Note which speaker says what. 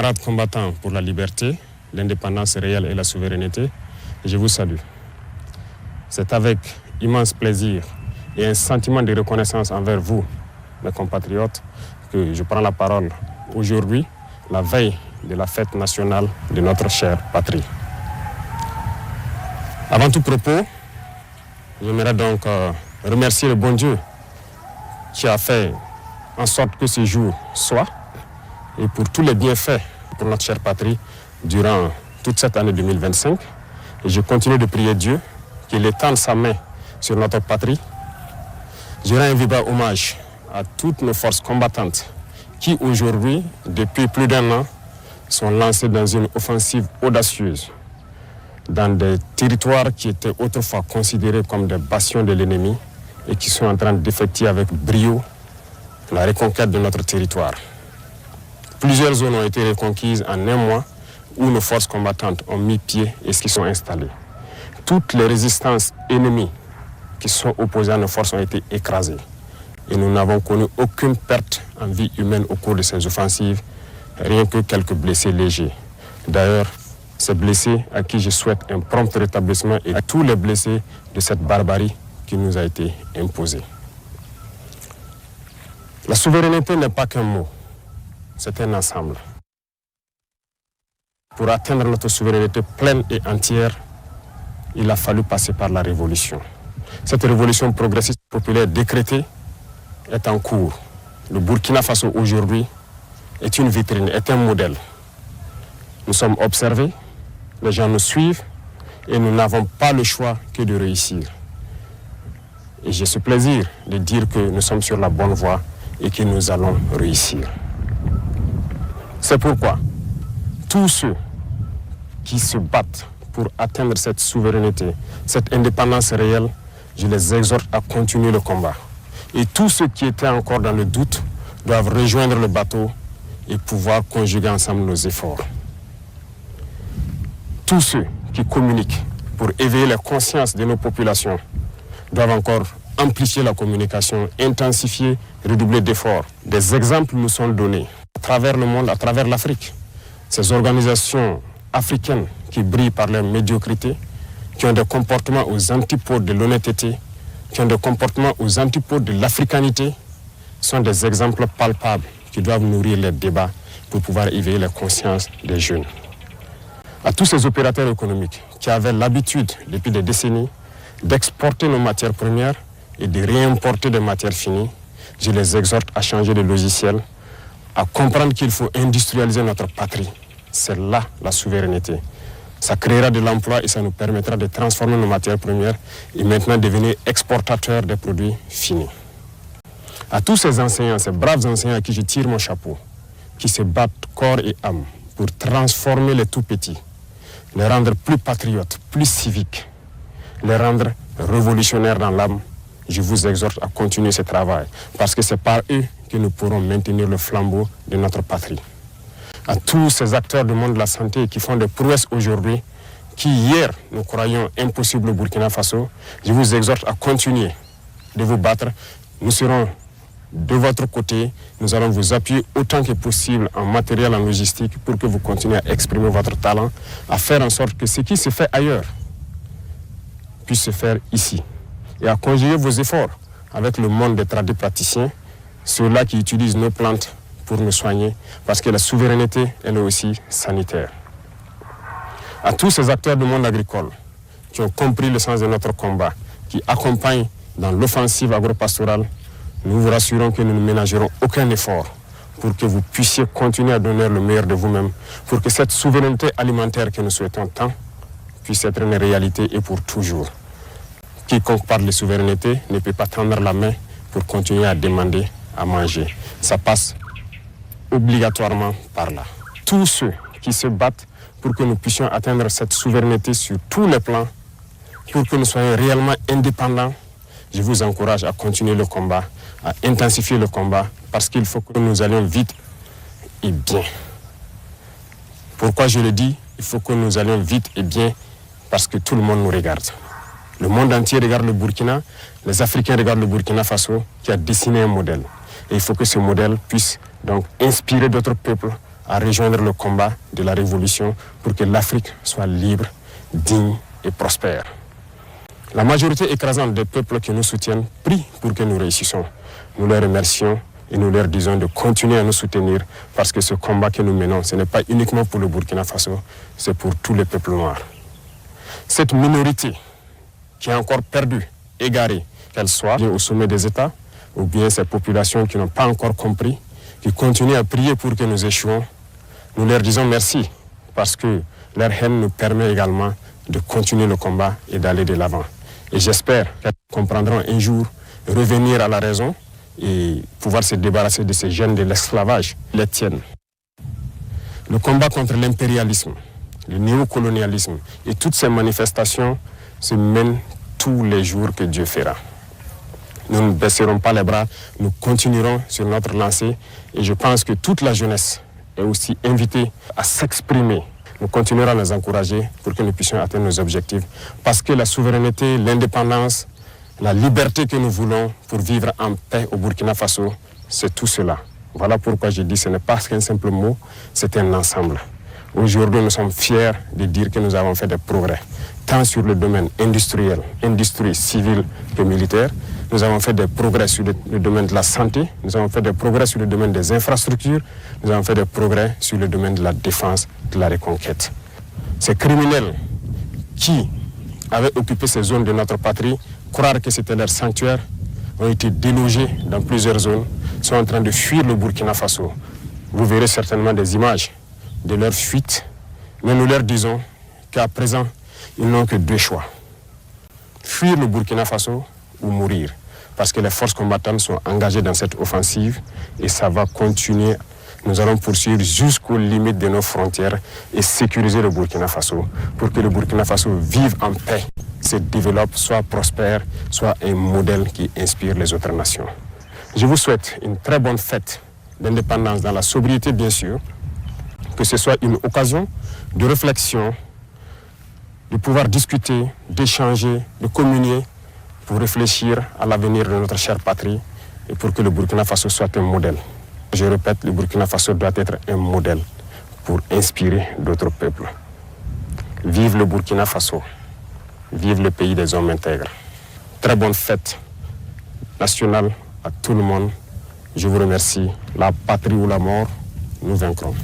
Speaker 1: camarades combattants pour la liberté, l'indépendance réelle et la souveraineté, je vous salue. C'est avec immense plaisir et un sentiment de reconnaissance envers vous, mes compatriotes, que je prends la parole aujourd'hui, la veille de la fête nationale de notre chère patrie. Avant tout propos, j'aimerais donc remercier le bon Dieu qui a fait en sorte que ce jour soit et pour tous les bienfaits pour notre chère patrie durant toute cette année 2025. Et je continue de prier Dieu qu'il étende sa main sur notre patrie. Je rends un vibrant hommage à toutes nos forces combattantes qui aujourd'hui, depuis plus d'un an, sont lancées dans une offensive audacieuse dans des territoires qui étaient autrefois considérés comme des bastions de l'ennemi et qui sont en train d'effectuer avec brio la reconquête de notre territoire. Plusieurs zones ont été reconquises en un mois où nos forces combattantes ont mis pied et s'y sont installées. Toutes les résistances ennemies qui sont opposées à nos forces ont été écrasées. Et nous n'avons connu aucune perte en vie humaine au cours de ces offensives, rien que quelques blessés légers. D'ailleurs, ces blessés à qui je souhaite un prompt rétablissement et à tous les blessés de cette barbarie qui nous a été imposée. La souveraineté n'est pas qu'un mot, c'est un ensemble. Pour atteindre notre souveraineté pleine et entière, il a fallu passer par la révolution. Cette révolution progressiste populaire décrétée est en cours. Le Burkina Faso aujourd'hui est une vitrine, est un modèle. Nous sommes observés, les gens nous suivent et nous n'avons pas le choix que de réussir. Et j'ai ce plaisir de dire que nous sommes sur la bonne voie et que nous allons réussir. C'est pourquoi tous ceux qui se battent pour atteindre cette souveraineté, cette indépendance réelle, je les exhorte à continuer le combat. Et tous ceux qui étaient encore dans le doute doivent rejoindre le bateau et pouvoir conjuguer ensemble nos efforts. Tous ceux qui communiquent pour éveiller la conscience de nos populations doivent encore amplifier la communication, intensifier, redoubler d'efforts. Des exemples nous sont donnés à travers le monde, à travers l'Afrique. Ces organisations africaines qui brillent par leur médiocrité, qui ont des comportements aux antipodes de l'honnêteté, qui ont des comportements aux antipodes de l'africanité, sont des exemples palpables qui doivent nourrir les débats pour pouvoir éveiller la conscience des jeunes. À tous ces opérateurs économiques qui avaient l'habitude, depuis des décennies, d'exporter nos matières premières et de réimporter des matières finies, je les exhorte à changer de logiciel, à comprendre qu'il faut industrialiser notre patrie. C'est là la souveraineté. Ça créera de l'emploi et ça nous permettra de transformer nos matières premières et maintenant devenir exportateurs des produits finis. À tous ces enseignants, ces braves enseignants à qui je tire mon chapeau, qui se battent corps et âme pour transformer les tout-petits, les rendre plus patriotes, plus civiques, les rendre révolutionnaires dans l'âme, je vous exhorte à continuer ce travail parce que c'est par eux que nous pourrons maintenir le flambeau de notre patrie. À tous ces acteurs du monde de la santé qui font des prouesses aujourd'hui, qui hier nous croyions impossibles au Burkina Faso, je vous exhorte à continuer de vous battre. Nous serons de votre côté, nous allons vous appuyer autant que possible en matériel, en logistique, pour que vous continuez à exprimer votre talent, à faire en sorte que ce qui se fait ailleurs puisse se faire ici. Et à conjuguer vos efforts avec le monde des tradipraticiens, ceux-là qui utilisent nos plantes pour nous soigner, parce que la souveraineté, elle est aussi sanitaire. À tous ces acteurs du monde agricole qui ont compris le sens de notre combat, qui accompagnent dans l'offensive agropastorale, nous vous rassurons que nous ne ménagerons aucun effort pour que vous puissiez continuer à donner le meilleur de vous-même, pour que cette souveraineté alimentaire que nous souhaitons tant puisse être une réalité et pour toujours. Quiconque parle de souveraineté ne peut pas tendre la main pour continuer à demander à manger. Ça passe obligatoirement par là. Tous ceux qui se battent pour que nous puissions atteindre cette souveraineté sur tous les plans, pour que nous soyons réellement indépendants, je vous encourage à continuer le combat, à intensifier le combat, parce qu'il faut que nous allions vite et bien. Pourquoi je le dis? Il faut que nous allions vite et bien, parce que tout le monde nous regarde. Le monde entier regarde le Burkina, les Africains regardent le Burkina Faso, qui a dessiné un modèle. Et il faut que ce modèle puisse donc inspirer d'autres peuples à rejoindre le combat de la révolution pour que l'Afrique soit libre, digne et prospère. La majorité écrasante des peuples qui nous soutiennent prie pour que nous réussissions. Nous les remercions et nous leur disons de continuer à nous soutenir parce que ce combat que nous menons, ce n'est pas uniquement pour le Burkina Faso, c'est pour tous les peuples noirs. Cette minorité qui est encore perdue, égarée, qu'elle soit au sommet des États, ou bien ces populations qui n'ont pas encore compris, qui continuent à prier pour que nous échouons, nous leur disons merci parce que leur haine nous permet également de continuer le combat et d'aller de l'avant. Et j'espère qu'elles comprendront un jour revenir à la raison et pouvoir se débarrasser de ces gènes de l'esclavage qui les tiennent. Le combat contre l'impérialisme, le néocolonialisme et toutes ces manifestations se mènent tous les jours que Dieu fera. Nous ne baisserons pas les bras, nous continuerons sur notre lancée et je pense que toute la jeunesse est aussi invitée à s'exprimer. Nous continuerons à les encourager pour que nous puissions atteindre nos objectifs parce que la souveraineté, l'indépendance, la liberté que nous voulons pour vivre en paix au Burkina Faso, c'est tout cela. Voilà pourquoi je dis que ce n'est pas qu'un simple mot, c'est un ensemble. Aujourd'hui, nous sommes fiers de dire que nous avons fait des progrès, tant sur le domaine industriel, industrie civile que militaire. Nous avons fait des progrès sur le domaine de la santé, nous avons fait des progrès sur le domaine des infrastructures, nous avons fait des progrès sur le domaine de la défense, de la reconquête. Ces criminels qui avaient occupé ces zones de notre patrie, croire que c'était leur sanctuaire, ont été délogés dans plusieurs zones, sont en train de fuir le Burkina Faso. Vous verrez certainement des images de leur fuite, mais nous leur disons qu'à présent, ils n'ont que deux choix. Fuir le Burkina Faso ou mourir. Parce que les forces combattantes sont engagées dans cette offensive et ça va continuer. Nous allons poursuivre jusqu'aux limites de nos frontières et sécuriser le Burkina Faso pour que le Burkina Faso vive en paix, se développe, soit prospère, soit un modèle qui inspire les autres nations. Je vous souhaite une très bonne fête d'indépendance dans la sobriété, bien sûr, que ce soit une occasion de réflexion, de pouvoir discuter, d'échanger, de communier pour réfléchir à l'avenir de notre chère patrie et pour que le Burkina Faso soit un modèle. Je répète, le Burkina Faso doit être un modèle pour inspirer d'autres peuples. Vive le Burkina Faso, vive le pays des hommes intègres. Très bonne fête nationale à tout le monde. Je vous remercie. La patrie ou la mort, nous vaincrons.